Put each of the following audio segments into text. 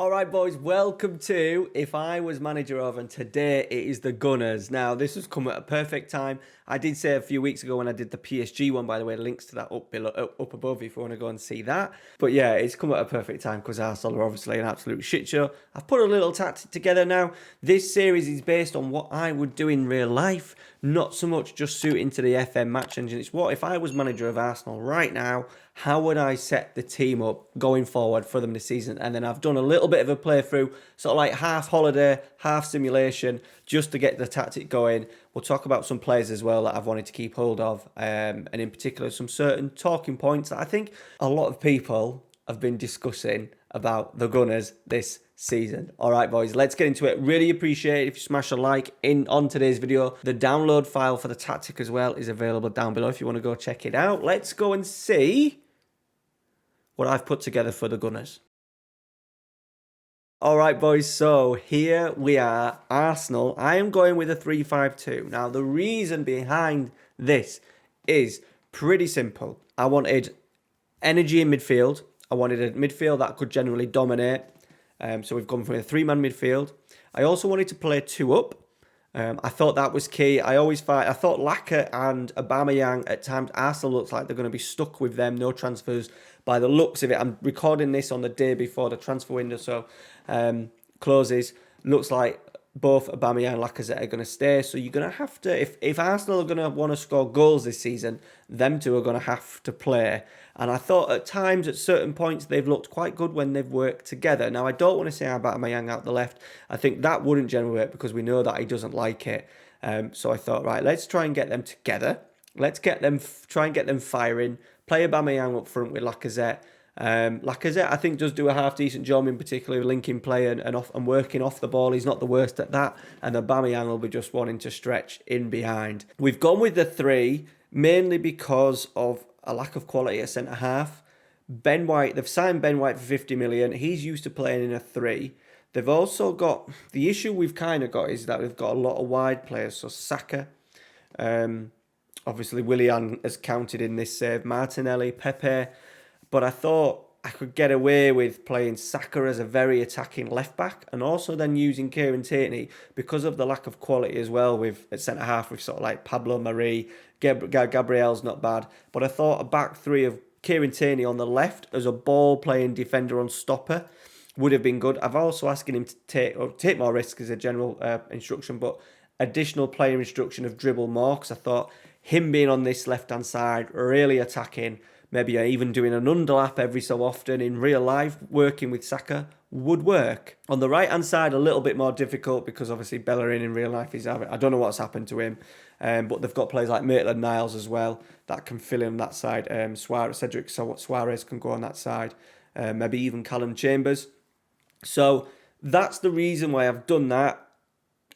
All right, boys, welcome to If I Was Manager Of, and today it is the Gunners. Now, this has come at a perfect time. I did say a few weeks ago when I did the PSG one, by the way, links to that up below, up above if you want to go and see that. But yeah, it's come at a perfect time because Arsenal are obviously an absolute shit show. I've put a little tactic together now. This series is based on what I would do in real life, not so much just suiting to the FM match engine. It's what if I was manager of Arsenal right now, how would I set the team up going forward for them this season? And then I've done a little bit of a playthrough, sort of like half holiday, half simulation, just to get the tactic going. We'll talk about some players as well that I've wanted to keep hold of, and in particular some certain talking points that I think a lot of people have been discussing about the Gunners this season. All right, boys, let's get into it. Really appreciate it if you smash a like on today's video. The download file for the tactic as well is available down below if you want to go check it out. Let's go and see what I've put together for the Gunners. All right, boys, so here we are, Arsenal. I am going with a 3-5-2. Now, the reason behind this is pretty simple. I wanted energy in midfield. I wanted a midfield that could generally dominate. So we've gone from a three-man midfield. I also wanted to play two up. I thought that was key. I thought Laka and Aubameyang at times, Arsenal looks like they're going to be stuck with them. No transfers by the looks of it. I'm recording this on the day before the transfer window, so closes. Looks like both Aubameyang and Lacazette are going to stay. So you're going to have to, if Arsenal are going to want to score goals this season, them two are going to have to play. And I thought at times, at certain points, they've looked quite good when they've worked together. Now, I don't want to say about Aubameyang out the left. I think that wouldn't generally work because we know that he doesn't like it. So I thought, right, let's try and get them together. Let's try and get them firing. Play Aubameyang up front with Lacazette. Lacazette, I think, does do a half-decent job, in particular linking play and working off the ball. He's not the worst at that. And Aubameyang will be just wanting to stretch in behind. We've gone with the three, mainly because of a lack of quality at centre-half. Ben White, they've signed Ben White for 50 million. He's used to playing in a three. They've also got, the issue we've kind of got is that we've got a lot of wide players. So Saka, obviously Willian has counted in this save, Martinelli, Pepe. But I thought I could get away with playing Saka as a very attacking left-back and also then using Kieran Tierney because of the lack of quality as well at centre-half with sort of like Pablo Marie. Gabriel's not bad. But I thought a back three of Kieran Tierney on the left as a ball-playing defender on stopper would have been good. I've also asking him to take more risks as a general instruction, but additional player instruction of dribble more because I thought him being on this left-hand side, really attacking, maybe even doing an underlap every so often in real life, working with Saka would work. On the right-hand side, a little bit more difficult because obviously Bellerin in real life I don't know what's happened to him, but they've got players like Maitland-Niles as well that can fill in that side. Cedric Suarez can go on that side, maybe even Callum Chambers. So that's the reason why I've done that.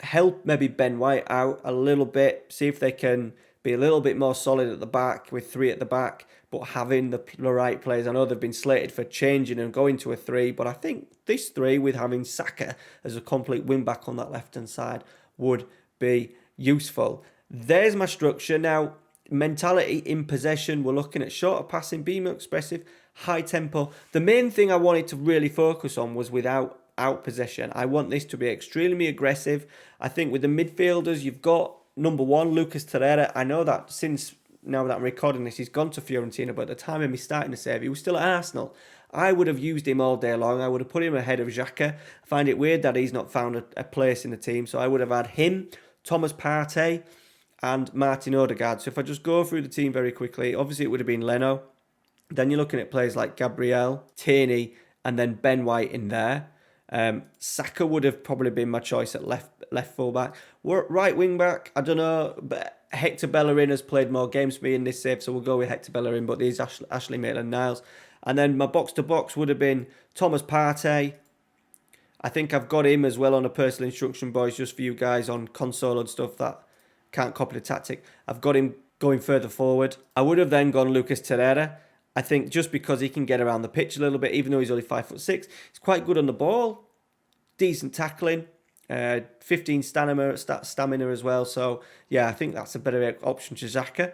Help maybe Ben White out a little bit, see if they can be a little bit more solid at the back with three at the back, but having the right players. I know they've been slated for changing and going to a three, but I think this three with having Saka as a complete wing-back on that left-hand side would be useful. There's my structure. Now, mentality in possession, we're looking at shorter passing, being more expressive, high tempo. The main thing I wanted to really focus on was without out possession. I want this to be extremely aggressive. I think with the midfielders, you've got number one, Lucas Torreira. I know that since now that I'm recording this, he's gone to Fiorentina, but at the time of me starting the save, he was still at Arsenal. I would have used him all day long. I would have put him ahead of Xhaka. I find it weird that he's not found a place in the team, so I would have had him, Thomas Partey, and Martin Odegaard. So if I just go through the team very quickly, obviously it would have been Leno. Then you're looking at players like Gabriel, Tierney, and then Ben White in there. Saka would have probably been my choice at left fullback. Right wing back, I don't know, but Hector Bellerin has played more games for me in this save, so we'll go with Hector Bellerin, but there's Ashley Maitland-Niles. And then my box-to-box would have been Thomas Partey. I think I've got him as well on a personal instruction, boys, just for you guys on console and stuff that can't copy the tactic. I've got him going further forward. I would have then gone Lucas Torreira. I think just because he can get around the pitch a little bit, even though he's only 5'6", he's quite good on the ball. Decent tackling. 15 stamina as well. So, yeah, I think that's a better option to Xhaka.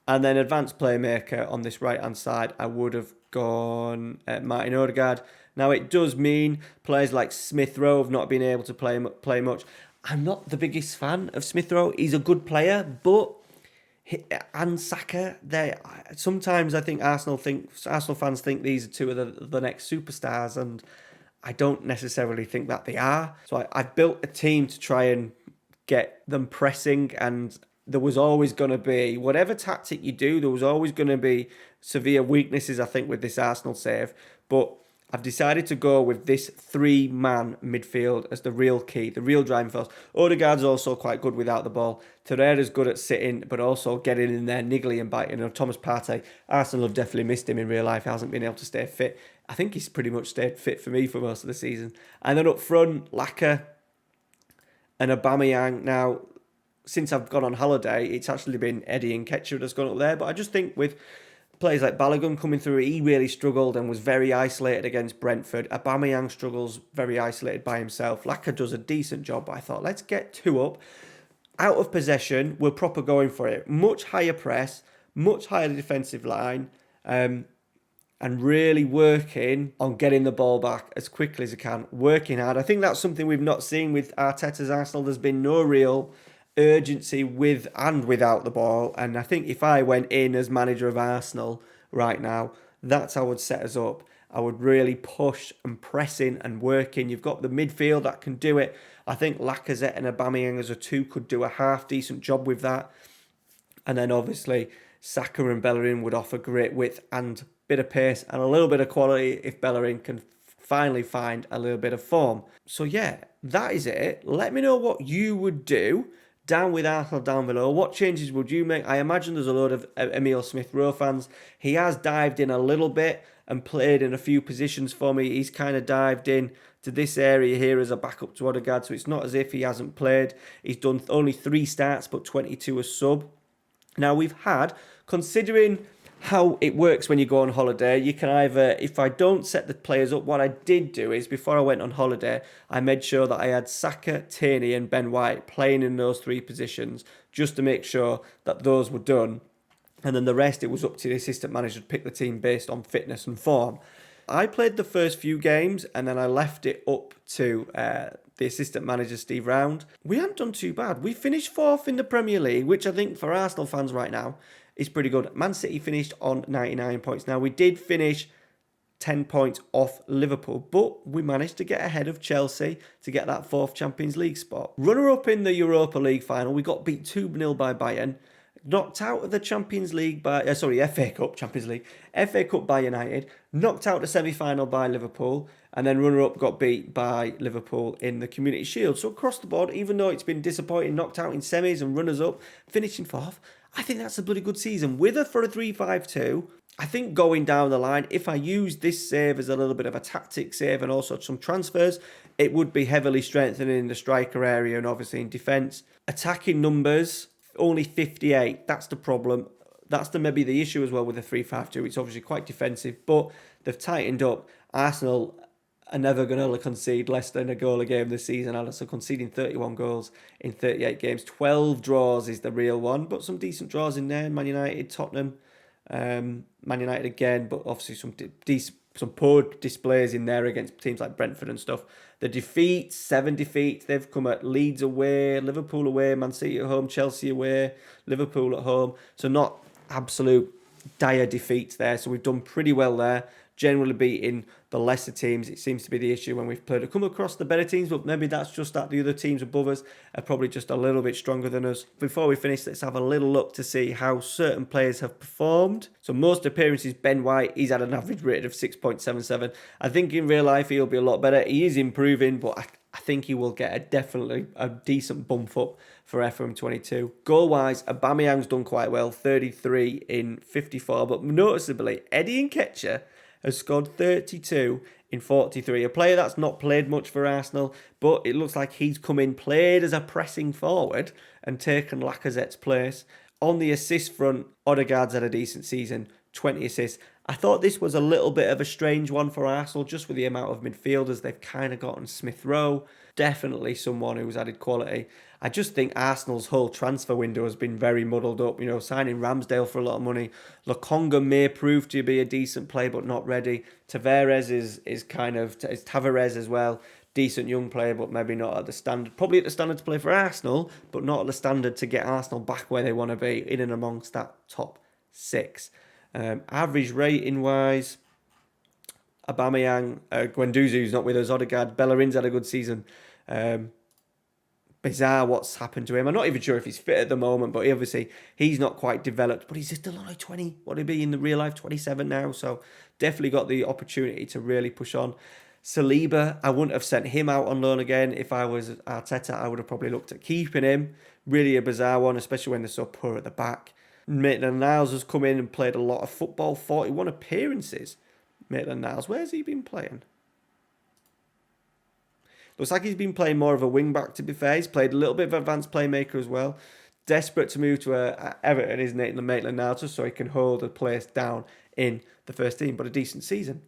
And then advanced playmaker on this right-hand side, I would have gone Martin Odegaard. Now, it does mean players like Smith Rowe have not been able to play much. I'm not the biggest fan of Smith Rowe. He's a good player, but and Saka, sometimes I think Arsenal fans think these are two of the next superstars, and I don't necessarily think that they are. So I've built a team to try and get them pressing, and there was always going to be, whatever tactic you do, there was always going to be severe weaknesses, I think, with this Arsenal save. But I've decided to go with this 3-man midfield as the real key, the real driving force. Odegaard's also quite good without the ball. Torreira's good at sitting, but also getting in there, niggly and biting. And Thomas Partey, Arsenal have definitely missed him in real life. He hasn't been able to stay fit. I think he's pretty much stayed fit for me for most of the season. And then up front, Laka and Aubameyang. Now, since I've gone on holiday, it's actually been Eddie Nketiah that's gone up there. But I just think with players like Balogun coming through, he really struggled and was very isolated against Brentford. Aubameyang struggles very isolated by himself. Laka does a decent job, but I thought, let's get 2 up. Out of possession, we're proper going for it. Much higher press, much higher defensive line, and really working on getting the ball back as quickly as I can. Working hard. I think that's something we've not seen with Arteta's Arsenal. There's been no real urgency with and without the ball, and I think if I went in as manager of Arsenal right now, that's how I would set us up. I would really push and press in and work in. You've got the midfield that can do it. I think Lacazette and Aubameyang as a 2 could do a half decent job with that, and then obviously Saka and Bellerin would offer great width and bit of pace and a little bit of quality if Bellerin can finally find a little bit of form. So yeah, that is it. Let me know what you would do down with Arsenal down below. What changes would you make? I imagine there's a load of Emile Smith-Rowe fans. He has dived in a little bit and played in a few positions for me. He's kind of dived in to this area here as a backup to Odegaard, so it's not as if he hasn't played. He's done only 3 starts, but 22 as sub. Now we've had, considering how it works when you go on holiday, you can either, if I don't set the players up, what I did do is, before I went on holiday, I made sure that I had Saka, Tierney and Ben White playing in those 3 positions, just to make sure that those were done. And then the rest, it was up to the assistant manager to pick the team based on fitness and form. I played the first few games, and then I left it up to the assistant manager, Steve Round. We haven't done too bad. We finished 4th in the Premier League, which I think for Arsenal fans right now is pretty good. Man City finished on 99 points. Now, we did finish 10 points off Liverpool, but we managed to get ahead of Chelsea to get that 4th Champions League spot. Runner-up in the Europa League final, we got beat 2-0 by Bayern. Knocked out of the Champions League by, FA Cup, Champions League, FA Cup by United, knocked out the semi-final by Liverpool, and then runner-up got beat by Liverpool in the Community Shield. So across the board, even though it's been disappointing, knocked out in semis and runners-up, finishing 4th, I think that's a bloody good season. With her for a 3-5-2, I think going down the line, if I use this save as a little bit of a tactic save and also some transfers, it would be heavily strengthening the striker area and obviously in defence. Attacking numbers, only 58. That's the problem. That's maybe the issue as well with the 3-5-2. It's obviously quite defensive, but they've tightened up. Arsenal are never going to concede less than a goal a game this season. So conceding 31 goals in 38 games. 12 draws is the real one, but some decent draws in there. Man United, Tottenham, Man United again, but obviously some poor displays in there against teams like Brentford and stuff. The defeats, 7 defeats, they've come at Leeds away, Liverpool away, Man City at home, Chelsea away, Liverpool at home. So not absolute dire defeats there. So we've done pretty well there. Generally beating the lesser teams, it seems to be the issue when we've played. Come across the better teams, but maybe that's just that the other teams above us are probably just a little bit stronger than us. Before we finish, let's have a little look to see how certain players have performed. So most appearances, Ben White, he's had an average rating of 6.77. I think in real life he'll be a lot better. He is improving, but I think he will get definitely a decent bump up for FM22. Goal-wise, Aubameyang's done quite well, 33 in 54, but noticeably, Eddie Nketiah has scored 32 in 43. A player that's not played much for Arsenal, but it looks like he's come in, played as a pressing forward and taken Lacazette's place. On the assist front, Odegaard's had a decent season, 20 assists. I thought this was a little bit of a strange one for Arsenal, just with the amount of midfielders they've kind of gotten. Smith Rowe, definitely someone who's added quality. I just think Arsenal's whole transfer window has been very muddled up. Signing Ramsdale for a lot of money. Lokonga may prove to be a decent player, but not ready. Tavares is Tavares as well. Decent young player, but maybe not at the standard. Probably at the standard to play for Arsenal, but not at the standard to get Arsenal back where they want to be, in and amongst that top 6. Average rating wise, Aubameyang, Guendouzi's not with us, Odegaard, Bellerin's had a good season. Bizarre what's happened to him. I'm not even sure if he's fit at the moment, but he's not quite developed. But he's still only 20. What would he be in the real life? 27 now. So definitely got the opportunity to really push on. Saliba, I wouldn't have sent him out on loan again. If I was Arteta, I would have probably looked at keeping him. Really a bizarre one, especially when they're so poor at the back. Maitland-Niles has come in and played a lot of football. 41 appearances. Maitland-Niles, where's he been playing? Looks like he's been playing more of a wing-back, to be fair. He's played a little bit of advanced playmaker as well. Desperate to move to Everton, isn't it, Maitland-Niles, just so he can hold a place down in the first team. But a decent season.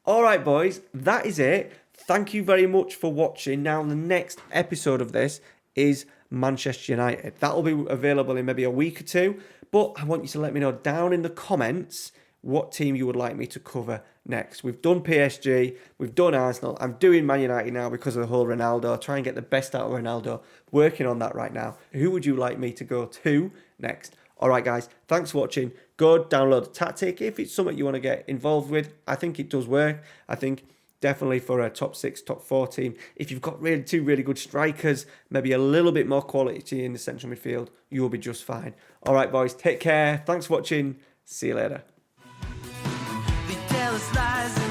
All right, boys, that is it. Thank you very much for watching. Now, the next episode of this is Manchester United. That will be available in maybe a week or two. But I want you to let me know down in the comments what team you would like me to cover next. We've done PSG, we've done Arsenal. I'm doing Man United now because of the whole Ronaldo. Try and get the best out of Ronaldo. Working on that right now. Who would you like me to go to next? All right, guys, thanks for watching. Go download the tactic. If it's something you want to get involved with, I think it does work. I think definitely for a top 6, top 4 team. If you've got two really good strikers, maybe a little bit more quality in the central midfield, you will be just fine. All right, boys, take care. Thanks for watching. See you later. They tell us lies.